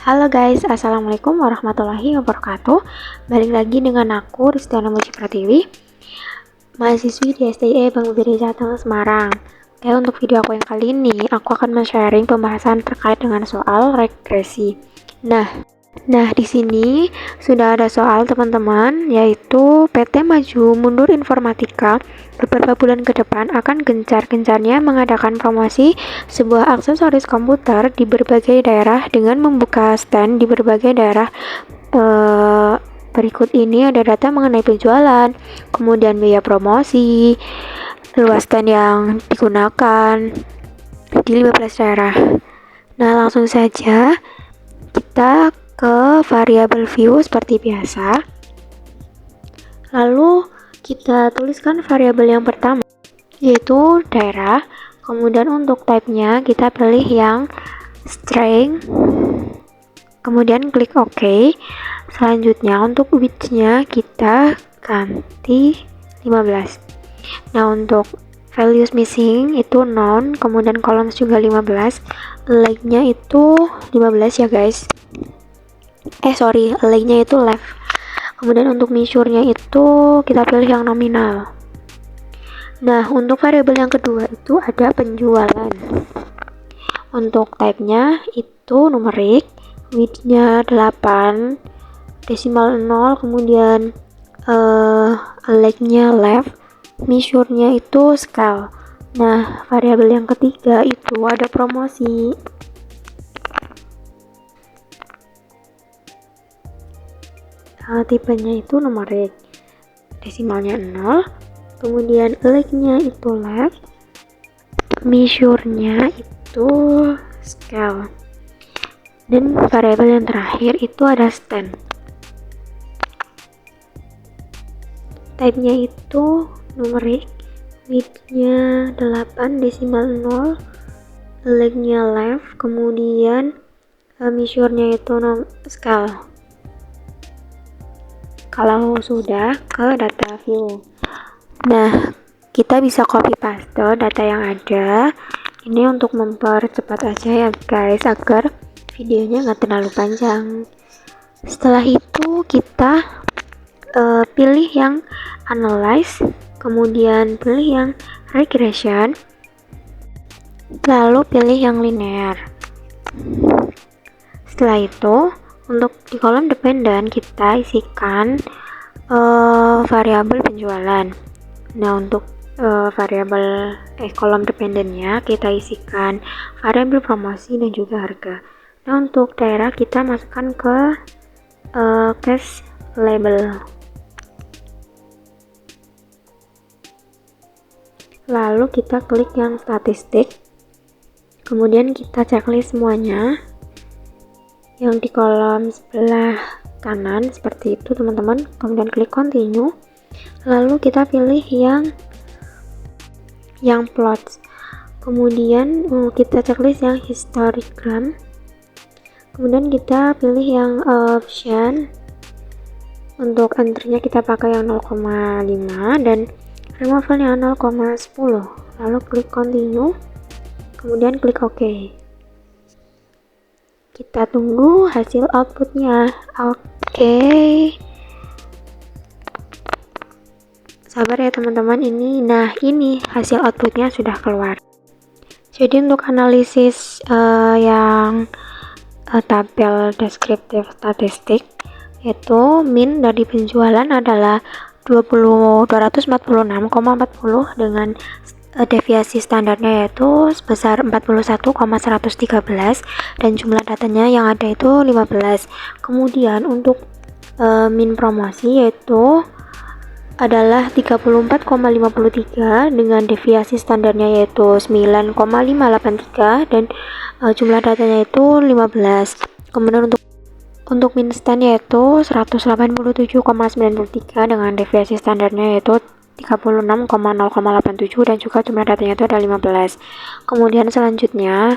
Halo guys, assalamualaikum warahmatullahi wabarakatuh. Balik lagi dengan aku Ristiana Muji Pratiwi, mahasiswi di STIE Bank Bidri Jateng Semarang. Oke, untuk video aku yang kali ini aku akan men-sharing pembahasan terkait dengan soal regresi. Nah, di sini sudah ada soal teman-teman, yaitu PT Maju Mundur Informatika beberapa bulan ke depan akan gencar-gencarnya mengadakan promosi sebuah aksesoris komputer di berbagai daerah dengan membuka stand di berbagai daerah. Berikut ini ada data mengenai penjualan, kemudian biaya promosi, luas stand yang digunakan di 15 daerah. Nah, langsung saja kita ke variabel view seperti biasa. Lalu kita tuliskan variabel yang pertama, yaitu daerah. Kemudian untuk type-nya kita pilih yang string. Kemudian klik OK. Selanjutnya untuk width-nya kita ganti 15. Nah, untuk values missing itu none, kemudian columns juga 15. Like-nya itu 15 ya guys. Like-nya itu left. Kemudian untuk measure-nya itu kita pilih yang nominal. Nah, untuk variabel yang kedua itu ada penjualan. Untuk type-nya itu numerik, width-nya 8, desimal 0, kemudian like-nya left, measure-nya itu scale. Nah, variabel yang ketiga itu ada promosi. Tipenya itu numerik, desimalnya 0, kemudian like-nya itu left, measure-nya itu scale, dan variabel yang terakhir itu ada stand. Type-nya itu numerik, width-nya 8, desimal 0, like-nya left, kemudian measure-nya itu scale. Kalau sudah, ke data view. Nah, kita bisa copy paste data yang ada. Ini untuk mempercepat aja ya guys, agar videonya nggak terlalu panjang. Setelah itu kita pilih yang analyze, kemudian pilih yang regression, lalu pilih yang linear. Setelah itu untuk di kolom dependen kita isikan variabel penjualan. Nah, untuk variabel kolom dependennya kita isikan variabel promosi dan juga harga. Nah, untuk daerah kita masukkan ke cash label. Lalu kita klik yang statistik. Kemudian kita checklist semuanya yang di kolom sebelah kanan seperti itu teman-teman. Kemudian klik continue, lalu kita pilih yang plots, kemudian kita checklist yang histogram, kemudian kita pilih yang option. Untuk entry-nya kita pakai yang 0,5 dan removal-nya 0,10, lalu klik continue, kemudian klik OK. Kita tunggu hasil outputnya. Oke. Sabar ya teman-teman ini. Nah, ini hasil outputnya sudah keluar. Jadi untuk analisis yang tabel deskriptif statistik, yaitu min dari penjualan adalah 246,40 dengan deviasi standarnya yaitu sebesar 41,113 dan jumlah datanya yang ada itu 15. Kemudian untuk min promosi yaitu adalah 34,53 dengan deviasi standarnya yaitu 9,583 dan jumlah datanya itu 15. Kemudian untuk min stand yaitu 187,93 dengan deviasi standarnya yaitu 36,087 dan juga jumlah datanya itu ada 15. Kemudian selanjutnya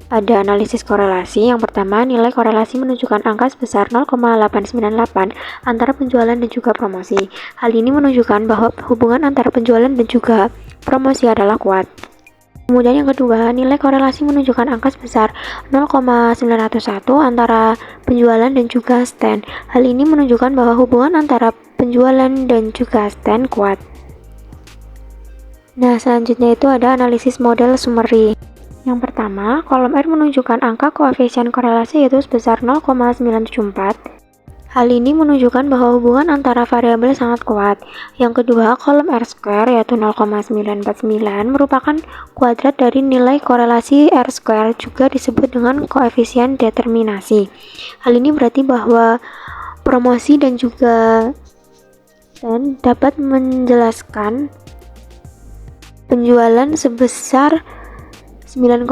ada analisis korelasi. Yang pertama, nilai korelasi menunjukkan angka sebesar 0,898 antara penjualan dan juga promosi. Hal ini menunjukkan bahwa hubungan antara penjualan dan juga promosi adalah kuat. Kemudian yang kedua, nilai korelasi menunjukkan angka sebesar 0,901 antara penjualan dan juga stand. Hal ini menunjukkan bahwa hubungan antara penjualan dan juga stand kuat. Nah, selanjutnya itu ada analisis model summary. Yang pertama, kolom R menunjukkan angka koefisien korelasi yaitu sebesar 0,974. Hal ini menunjukkan bahwa hubungan antara variabel sangat kuat. Yang kedua, kolom R square yaitu 0,949 merupakan kuadrat dari nilai korelasi R square, juga disebut dengan koefisien determinasi. Hal ini berarti bahwa promosi dan juga stand dapat menjelaskan penjualan sebesar 9,20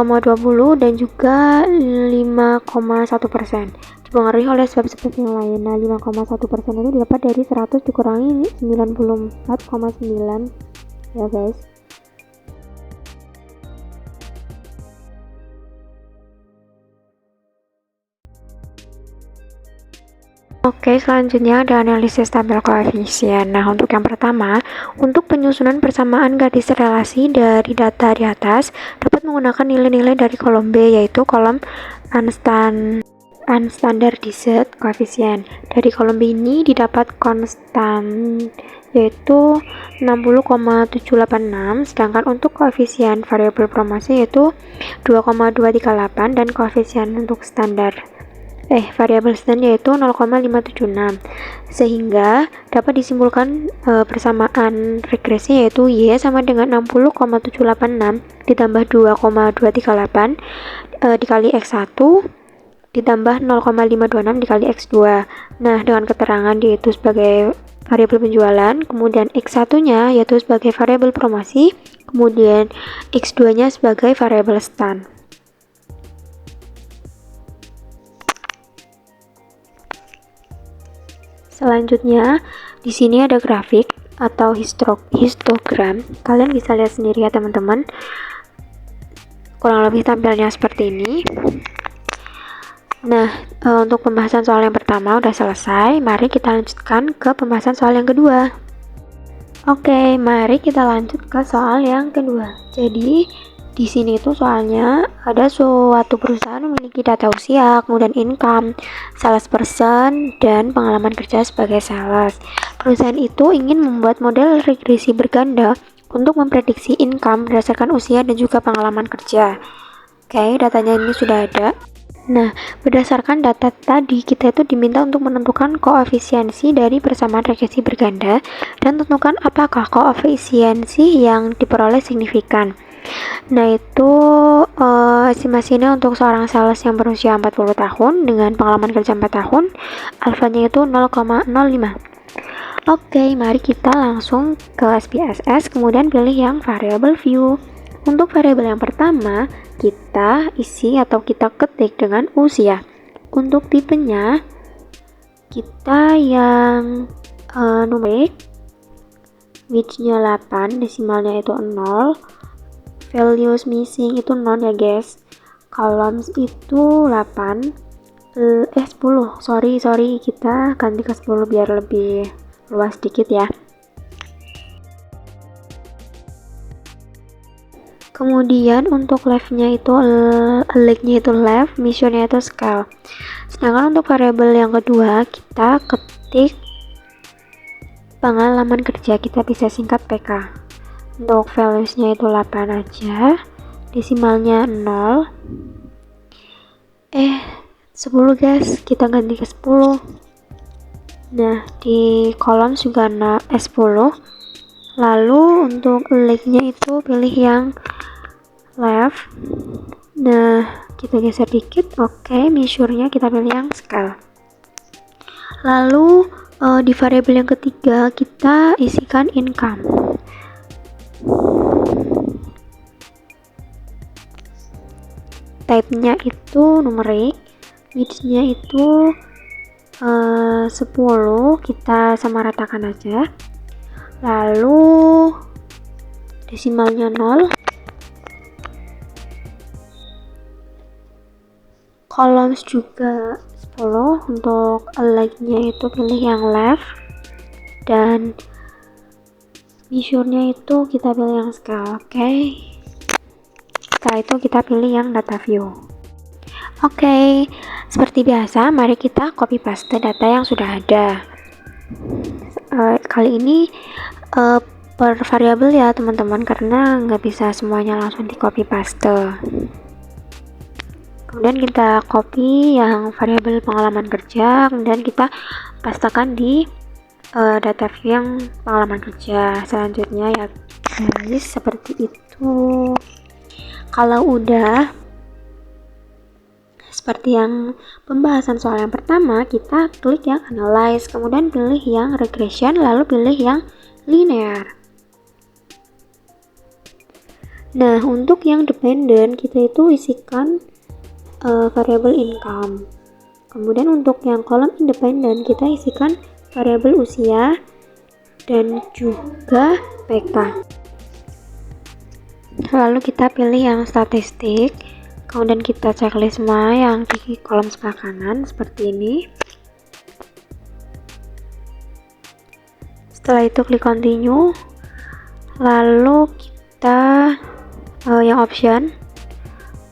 dan juga 5,1%. Dipengaruhi oleh sebab-sebab yang lain. Nah, 5,1% itu didapat dari 100 dikurangi 94,9 ya guys. Oke, selanjutnya ada analisis tabel koefisien. Nah, untuk yang pertama, untuk penyusunan persamaan garis relasi dari data di atas dapat menggunakan nilai-nilai dari kolom B, yaitu kolom unstandardized coefficient. Dari kolom B ini didapat konstan yaitu 60,786, sedangkan untuk koefisien variabel promosi yaitu 2,238 dan koefisien untuk variabel stand yaitu 0,576, sehingga dapat disimpulkan persamaan regresi yaitu Y sama dengan 60,786 ditambah 2,238 dikali X1 ditambah 0,526 dikali X2. Nah, dengan keterangan yaitu sebagai variabel penjualan, kemudian X1 nya yaitu sebagai variabel promosi, kemudian X2 nya sebagai variabel stand. Selanjutnya, di sini ada grafik atau histogram. Kalian bisa lihat sendiri ya teman-teman. Kurang lebih tampilnya seperti ini. Nah, untuk pembahasan soal yang pertama udah selesai. Mari kita lanjutkan ke pembahasan soal yang kedua. Oke, mari kita lanjut ke soal yang kedua. Jadi, di sini itu soalnya ada suatu perusahaan memiliki data usia, kemudian income, sales person, dan pengalaman kerja sebagai sales. Perusahaan itu ingin membuat model regresi berganda untuk memprediksi income berdasarkan usia dan juga pengalaman kerja. Oke, datanya ini sudah ada. Nah, berdasarkan data tadi, kita itu diminta untuk menentukan koefisiensi dari persamaan regresi berganda dan tentukan apakah koefisiensi yang diperoleh signifikan. Nah, itu estimasinya untuk seorang sales yang berusia 40 tahun dengan pengalaman kerja 4 tahun, alfanya itu 0,05. Oke, mari kita langsung ke SPSS, kemudian pilih yang variable view. Untuk variabel yang pertama, kita isi atau kita ketik dengan usia. Untuk tipenya, kita yang numerik, width-nya 8, desimalnya itu 0, values missing itu non ya guys, columns itu 8, 10, sorry kita ganti ke 10 biar lebih luas sedikit ya. Kemudian untuk left-nya itu leg-nya itu left, measure-nya itu scale. Sedangkan untuk variabel yang kedua, kita ketik pengalaman kerja, kita bisa singkat PK. Untuk values-nya itu 8 aja, desimalnya 0, 10 guys, kita ganti ke 10. Nah, di kolom juga 10. Lalu untuk leg-nya itu pilih yang left. Nah, kita geser dikit. Oke, measure-nya kita pilih yang scale. Lalu di variabel yang ketiga kita isikan income. Type-nya itu numerik, width-nya itu 10, kita samaratakan aja. Lalu desimalnya 0. Columns juga 10. Untuk leg-nya itu pilih yang left. Dan measure-nya itu kita pilih yang scale, oke. Setelah itu kita pilih yang data view. Oke, seperti biasa mari kita copy paste data yang sudah ada. Kali ini per variabel ya teman-teman, karena nggak bisa semuanya langsung di copy paste. Kemudian kita copy yang variabel pengalaman kerja, kemudian kita pastekan di data view yang pengalaman kerja. Selanjutnya ya guys, seperti itu. Kalau udah seperti yang pembahasan soal yang pertama, kita klik yang analyze, kemudian pilih yang regression, lalu pilih yang linear. Nah, untuk yang dependent kita itu isikan variabel income. Kemudian untuk yang kolom independent kita isikan variabel usia dan juga PK. Lalu kita pilih yang statistik, kemudian kita checklist semua yang di kolom sebelah kanan seperti ini. Setelah itu klik continue, lalu kita yang option.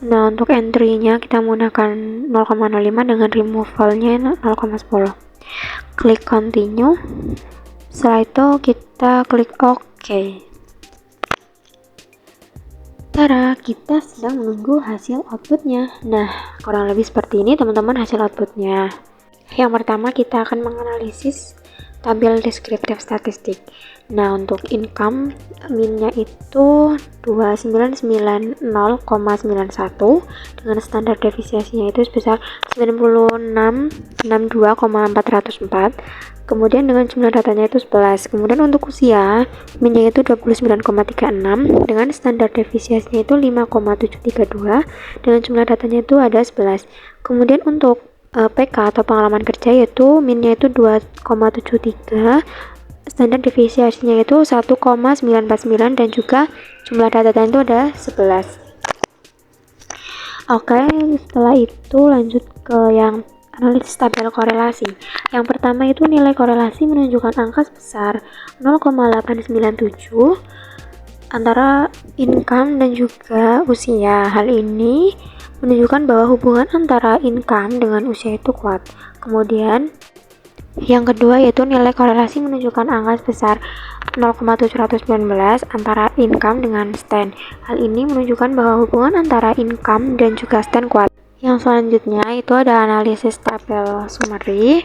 Nah, untuk entry-nya kita menggunakan 0,05 dengan removal-nya 0,10. Klik continue. Setelah itu kita klik OK. Tada, kita sedang menunggu hasil outputnya. Nah, kurang lebih seperti ini teman-teman hasil outputnya. Yang pertama kita akan menganalisis tabel deskriptif statistik. Nah, untuk income minnya itu 2990,91 dengan standar deviasinya itu sebesar 9662,404. Kemudian dengan jumlah datanya itu 11. Kemudian untuk usia minnya itu 29,36 dengan standar deviasinya itu 5,732 dengan jumlah datanya itu ada 11. Kemudian untuk PK atau pengalaman kerja yaitu minnya itu 2,73, standar deviasinya itu 1,949 dan juga jumlah datanya itu ada 11. Oke, setelah itu lanjut ke yang analisis tabel korelasi. Yang pertama itu nilai korelasi menunjukkan angka sebesar 0,897 antara income dan juga usia. Hal ini menunjukkan bahwa hubungan antara income dengan usia itu kuat. Kemudian yang kedua yaitu nilai korelasi menunjukkan angka sebesar 0,719 antara income dengan stand. Hal ini menunjukkan bahwa hubungan antara income dan juga stand kuat. Yang selanjutnya itu ada analisis tabel summary.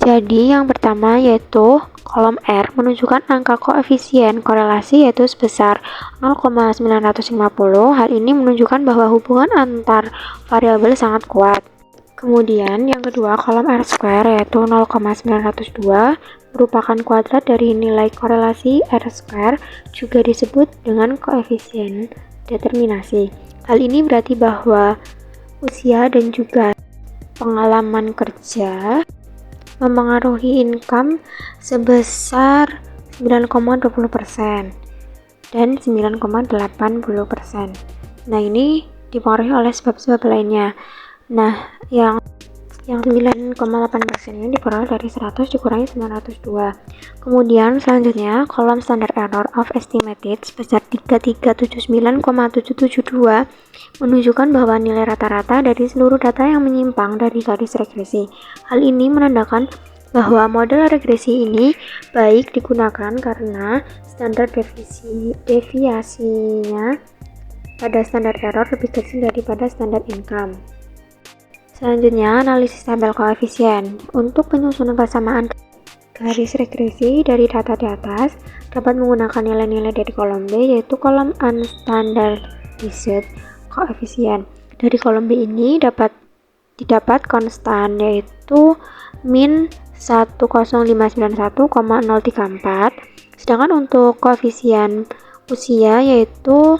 Jadi yang pertama yaitu kolom R menunjukkan angka koefisien korelasi yaitu sebesar 0,950. Hal ini menunjukkan bahwa hubungan antar variabel sangat kuat. Kemudian yang kedua kolom R square yaitu 0,902 merupakan kuadrat dari nilai korelasi R square, juga disebut dengan koefisien determinasi. Hal ini berarti bahwa usia dan juga pengalaman kerja mempengaruhi income sebesar 9,20% dan 9,80%. Nah, ini dipengaruhi oleh sebab-sebab lainnya. Nah, yang 9,8% ini diperoleh dari 100 dikurangi 902. Kemudian selanjutnya kolom standard error of estimated sebesar 3379,772 menunjukkan bahwa nilai rata-rata dari seluruh data yang menyimpang dari garis regresi. Hal ini menandakan bahwa model regresi ini baik digunakan karena standar deviasinya pada standar error lebih kecil daripada standar income. Selanjutnya, analisis tabel koefisien. Untuk penyusunan persamaan garis regresi dari data di atas, dapat menggunakan nilai-nilai dari kolom B, yaitu kolom unstandardized koefisien. Dari kolom B ini didapat konstan, yaitu min 10591,034. Sedangkan untuk koefisien usia yaitu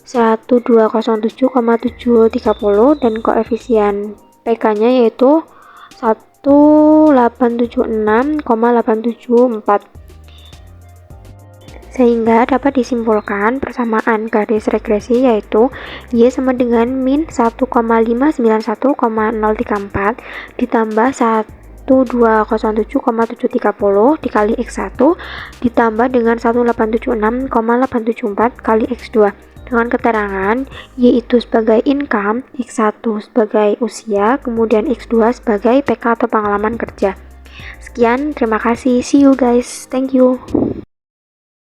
1207,730 dan koefisien PK-nya yaitu 1876,874. Sehingga dapat disimpulkan persamaan garis regresi yaitu Y sama dengan min 1,591,034 ditambah 1207,730 dikali X1 ditambah dengan 1876,874 kali X2. dengan keterangan yaitu sebagai income, X1 sebagai usia, kemudian X2 sebagai PK atau pengalaman kerja. Sekian, terima kasih. See you guys. Thank you.